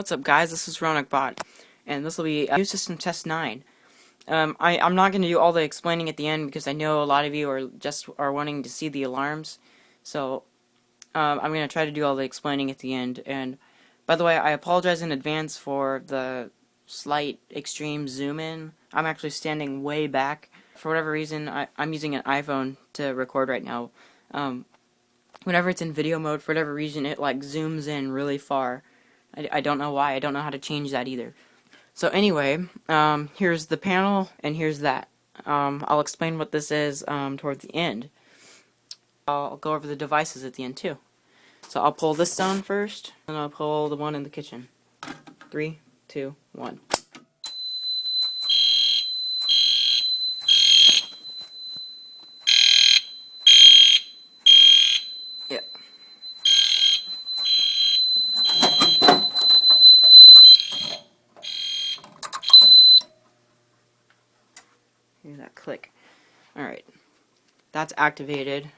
What's up, guys? This is RonicBot, and this will be New System Test 9. I'm not going to do all the explaining at the end because I know a lot of you are wanting to see the alarms. So I'm going to try to do all the explaining at the end. And by the way, I apologize in advance for the slight extreme zoom in. I'm actually standing way back. For whatever reason, I'm using an iPhone to record right now. Whenever it's in video mode, for whatever reason, it like zooms in really far. I don't know why. I don't know how to change that either. So anyway, here's the panel, and here's that. I'll explain what this is toward the end. I'll go over the devices at the end too. So I'll pull this down first, and I'll pull the one in the kitchen. 3, 2, 1. Yep. Hear that click. Alright. That's activated.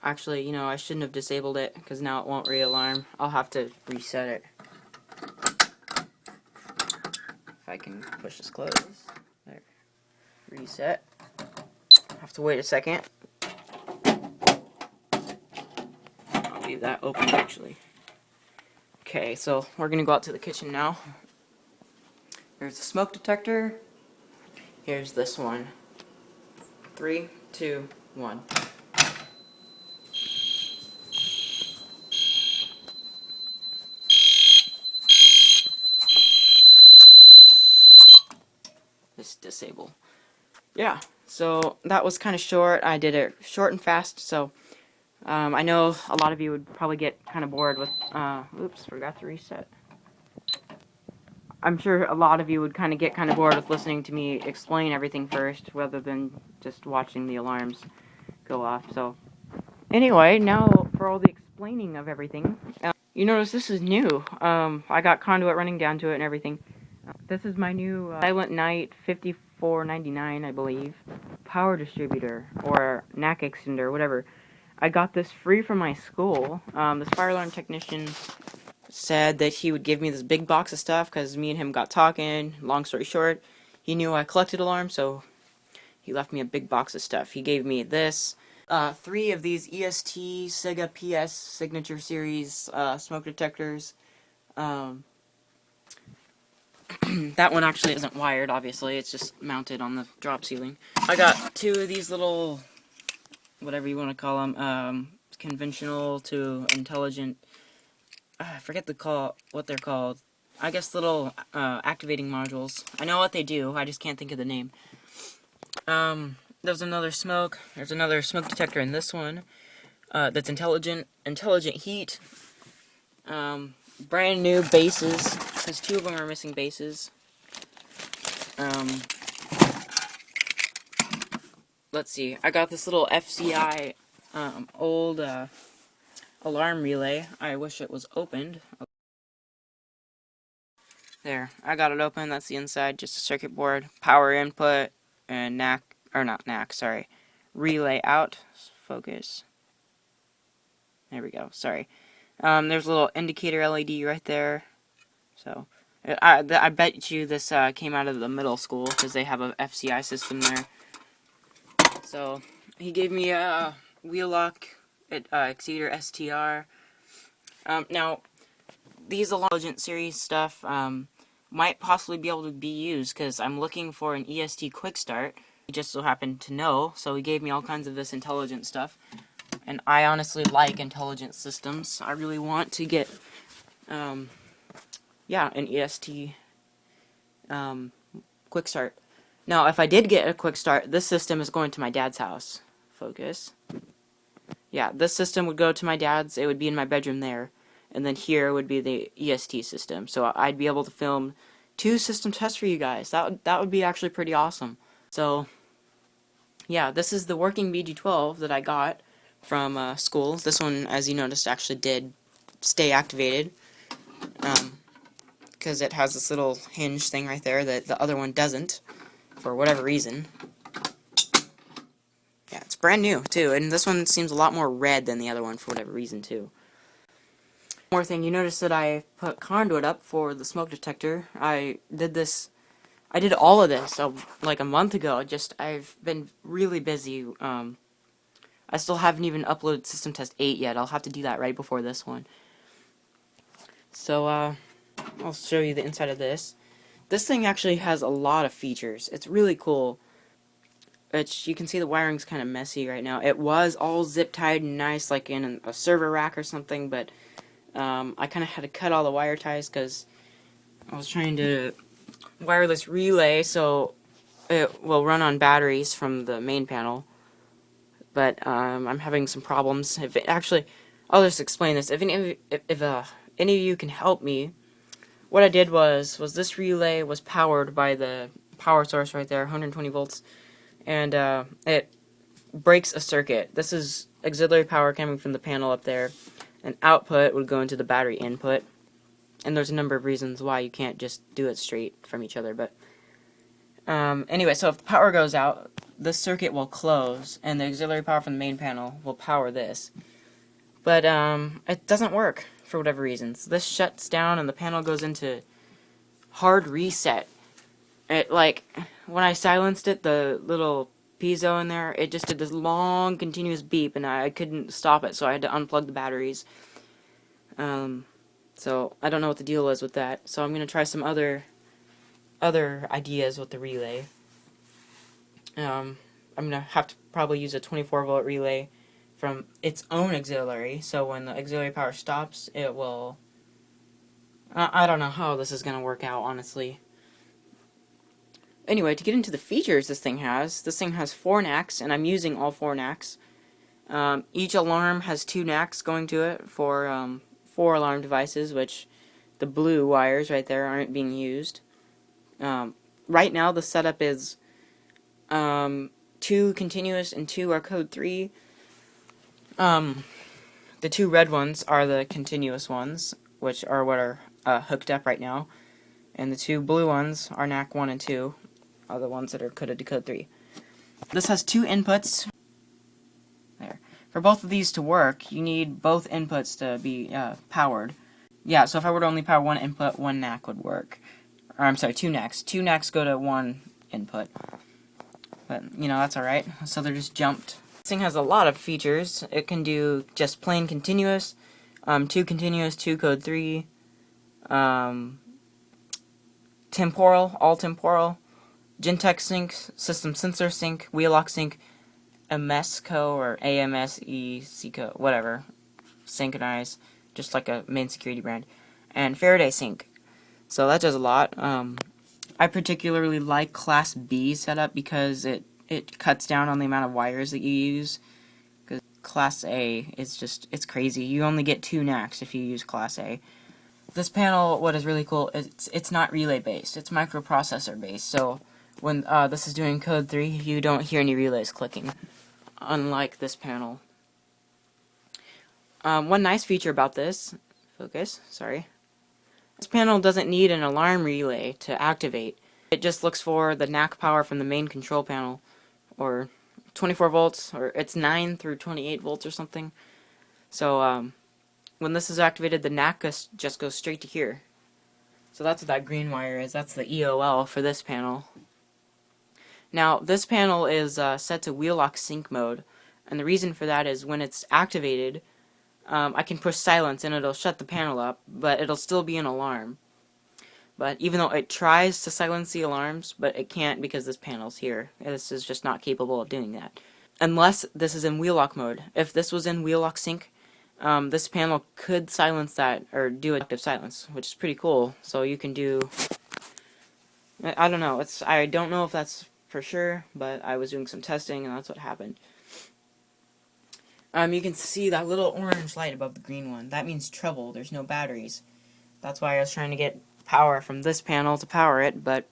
Actually, you know, I shouldn't have disabled it, because now it won't re-alarm. I'll have to reset it. If I can push this closed. There. Reset. Have to wait a second. I'll leave that open, actually. Okay, so we're going to go out to the kitchen now. There's the smoke detector. Here's this one. 3, 2, 1. Just disable. Yeah, so that was kind of short. I did it short and fast, so I know a lot of you would probably get kind of bored with, oops, forgot to reset. I'm sure a lot of you would get kind of bored with listening to me explain everything first, rather than just watching the alarms go off. So, anyway, now for all the explaining of everything. You notice this is new. I got conduit running down to it and everything. This is my new Silent Night 5499, I believe, power distributor, or NAC extender, whatever. I got this free from my school. This fire alarm technician said that he would give me this big box of stuff because me and him got talking. Long story short, he knew I collected alarms, so he left me a big box of stuff. He gave me this, 3 of these EST Sega PS Signature Series smoke detectors. That one actually isn't wired, obviously. It's just mounted on the drop ceiling. I got 2 of these little, whatever you want to call them, conventional to intelligent. I forget what they're called. I guess little activating modules. I know what they do. I just can't think of the name. There's another smoke. There's another smoke detector in this one. That's intelligent heat. Brand new bases, because 2 of them are missing bases. Let's see. I got this little FCI old alarm relay. I wish it was opened. There, I got it open. That's the inside, just a circuit board, power input, and relay out. Focus. There we go. Sorry. There's a little indicator LED right there. So, I bet you this came out of the middle school because they have a FCI system there. So, he gave me a wheel lock Exceeder STR. Now, these Intelligent series stuff might possibly be able to be used because I'm looking for an EST quick start. He just so happened to know, so he gave me all kinds of this intelligent stuff. And I honestly like intelligent systems. I really want to get, an EST quick start. Now, if I did get a quick start, this system is going to my dad's house. Focus. Yeah, this system would go to my dad's. It would be in my bedroom there. And then here would be the EST system. So I'd be able to film 2 system tests for you guys. That would be actually pretty awesome. So, yeah, this is the working BG12 that I got from school. This one, as you noticed, actually did stay activated. Because it has this little hinge thing right there that the other one doesn't, for whatever reason. Yeah, it's brand new, too, and this one seems a lot more red than the other one for whatever reason, too. More thing, you notice that I put conduit up for the smoke detector. I did all of this like a month ago. I've been really busy. I still haven't even uploaded System Test 8 yet. I'll have to do that right before this one. So, I'll show you the inside of this. This thing actually has a lot of features. It's really cool. You can see the wiring's kind of messy right now. It was all zip-tied and nice, like in a server rack or something, but I kind of had to cut all the wire ties because I was trying to wire this relay so it will run on batteries from the main panel. But I'm having some problems. I'll just explain this. If any of you can help me, what I did was this relay was powered by the power source right there, 120 volts, and it breaks a circuit. This is auxiliary power coming from the panel up there, and output would go into the battery input. And there's a number of reasons why you can't just do it straight from each other, but anyway, so if the power goes out, this circuit will close, and the auxiliary power from the main panel will power this. But it doesn't work for whatever reasons. This shuts down, and the panel goes into hard reset. When I silenced it, the little piezo in there, it just did this long, continuous beep, and I couldn't stop it, so I had to unplug the batteries. So I don't know what the deal is with that. So I'm gonna try some other ideas with the relay. I'm gonna have to probably use a 24-volt relay from its own auxiliary, so when the auxiliary power stops, it will... I don't know how this is gonna work out, honestly. Anyway, to get into the features this thing has 4 NACs, and I'm using all 4 NACs. Each alarm has 2 NACs going to it for 4 alarm devices, which the blue wires right there aren't being used. Right now the setup is 2 continuous and 2 are code 3. The 2 red ones are the continuous ones, which are what are hooked up right now, and the 2 blue ones are NAC 1 and 2, are the ones that are coded to code 3. This has 2 inputs. There. For both of these to work, you need both inputs to be powered. Yeah, so if I were to only power 1 input, 1 NAC would work. Or, I'm sorry, 2 NACs. 2 NACs go to 1 input. But, that's alright. So they're just jumped. This thing has a lot of features. It can do just plain continuous, 2 continuous, 2 code 3, temporal, all temporal, Gentex sync, system sensor sync, wheel lock sync, AMSCO or AMSECO, whatever, synchronize, just like a main security brand, and Faraday sync. So that does a lot. I particularly like Class B setup because it cuts down on the amount of wires that you use. Because Class A is it's crazy. You only get 2 NACs if you use Class A. This panel, what is really cool, it's not relay based. It's microprocessor based. So when this is doing code 3, you don't hear any relays clicking, unlike this panel. One nice feature about this, this panel doesn't need an alarm relay to activate. It just looks for the NAC power from the main control panel, or 24 volts, or it's 9 through 28 volts or something. So when this is activated, the NAC just goes straight to here. So that's what that green wire is. That's the EOL for this panel. Now, this panel is set to wheel lock sync mode, and the reason for that is when it's activated, I can push silence and it'll shut the panel up, but it'll still be an alarm. But even though it tries to silence the alarms, but it can't because this panel's here. This is just not capable of doing that. Unless this is in wheel lock mode. If this was in wheel lock sync, this panel could silence that, or do active silence, which is pretty cool. So you can do... I don't know. I don't know if that's for sure, but I was doing some testing and that's what happened. You can see that little orange light above the green one. That means trouble. There's no batteries. That's why I was trying to get power from this panel to power it, but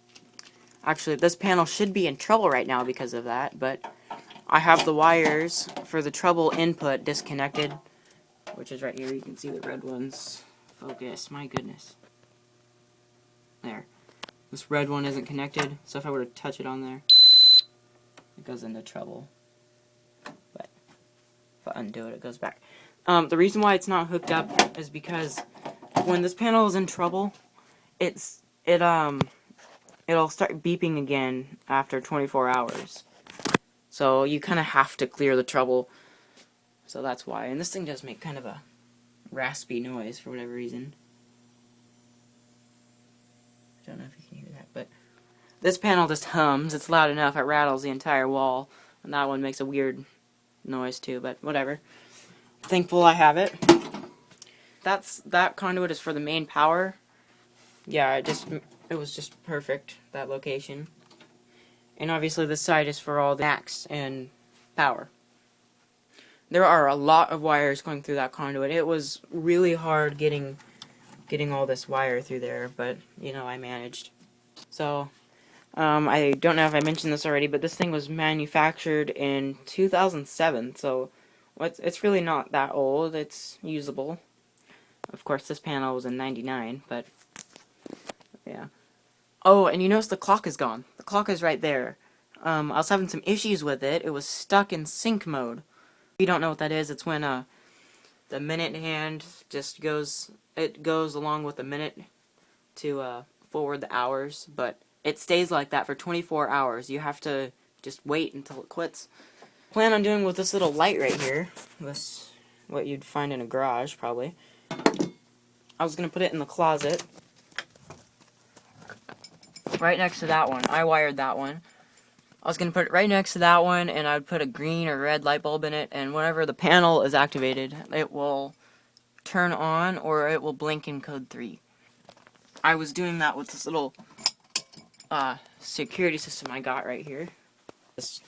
actually this panel should be in trouble right now because of that, but I have the wires for the trouble input disconnected, which is right here. You can see the red ones. Focus, my goodness. There. This red one isn't connected, so if I were to touch it on there, it goes into trouble. But if I undo it, it goes back. The reason why it's not hooked up is because when this panel is in trouble, it'll start beeping again after 24 hours. So you kind of have to clear the trouble. So that's why. And this thing does make kind of a raspy noise for whatever reason. I don't know if you can hear that, but this panel just hums. It's loud enough. It rattles the entire wall. And that one makes a weird noise too, but whatever. Thankful I have it. That conduit is for the main power. Yeah, it was just perfect, that location. And obviously this side is for all the max and power. There are a lot of wires going through that conduit. It was really hard getting all this wire through there, but you know, I managed. So I don't know if I mentioned this already, but this thing was manufactured in 2007, so it's really not that old. It's usable. Of course, this panel was in 99, but yeah. Oh, and you notice the clock is gone. The clock is right there. I was having some issues with it. It was stuck in sync mode. If you don't know what that is, it's when the minute hand just goes along with the minute to forward the hours, but it stays like that for 24 hours. You have to just wait until it quits. Plan on doing with this little light right here. This, what you'd find in a garage, probably. I was going to put it in the closet. Right next to that one. I wired that one. I was going to put it right next to that one, and I would put a green or red light bulb in it, and whenever the panel is activated, it will turn on, or it will blink in code 3. I was doing that with this little security system I got right here. This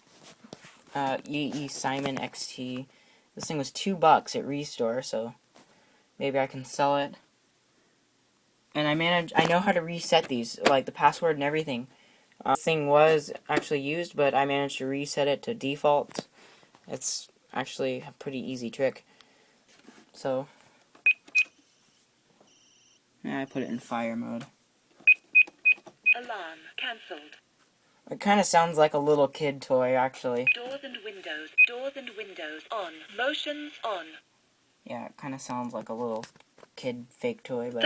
EE Simon XT. This thing was $2 at Restore, so maybe I can sell it. And I know how to reset these, like the password and everything. This thing was actually used, but I managed to reset it to default. It's actually a pretty easy trick. So, yeah, I put it in fire mode. Alarm cancelled. It kind of sounds like a little kid toy, actually. Doors and windows on. Motions on. Yeah, it kind of sounds like a little kid fake toy, but...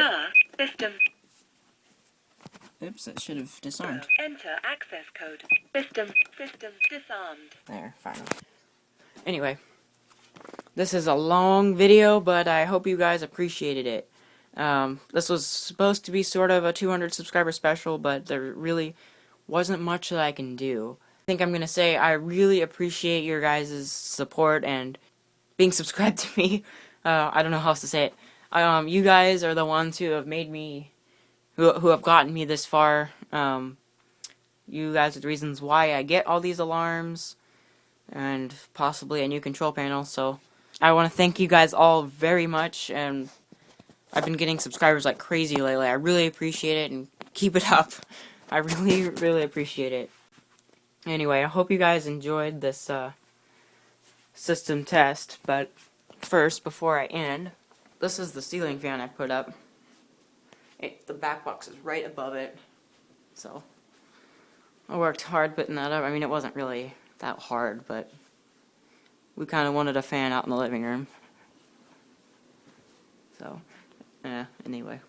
System. Oops, it should have disarmed. Enter access code. System disarmed. There, finally. Anyway, this is a long video, but I hope you guys appreciated it. This was supposed to be sort of a 200 subscriber special, but there really wasn't much that I can do. I think I'm going to say I really appreciate your guys' support and being subscribed to me. I don't know how else to say it. You guys are the ones who have made me, who have gotten me this far. You guys are the reasons why I get all these alarms and possibly a new control panel. So I want to thank you guys all very much, and I've been getting subscribers like crazy lately. I really appreciate it, and keep it up. I really, really appreciate it. Anyway, I hope you guys enjoyed this system test, but first, before I end, this is the ceiling fan I put up. The back box is right above it, so I worked hard putting that up. I mean, it wasn't really that hard, but we kind of wanted a fan out in the living room. So, anyway,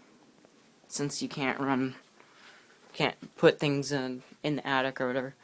since you can't put things in the attic or whatever.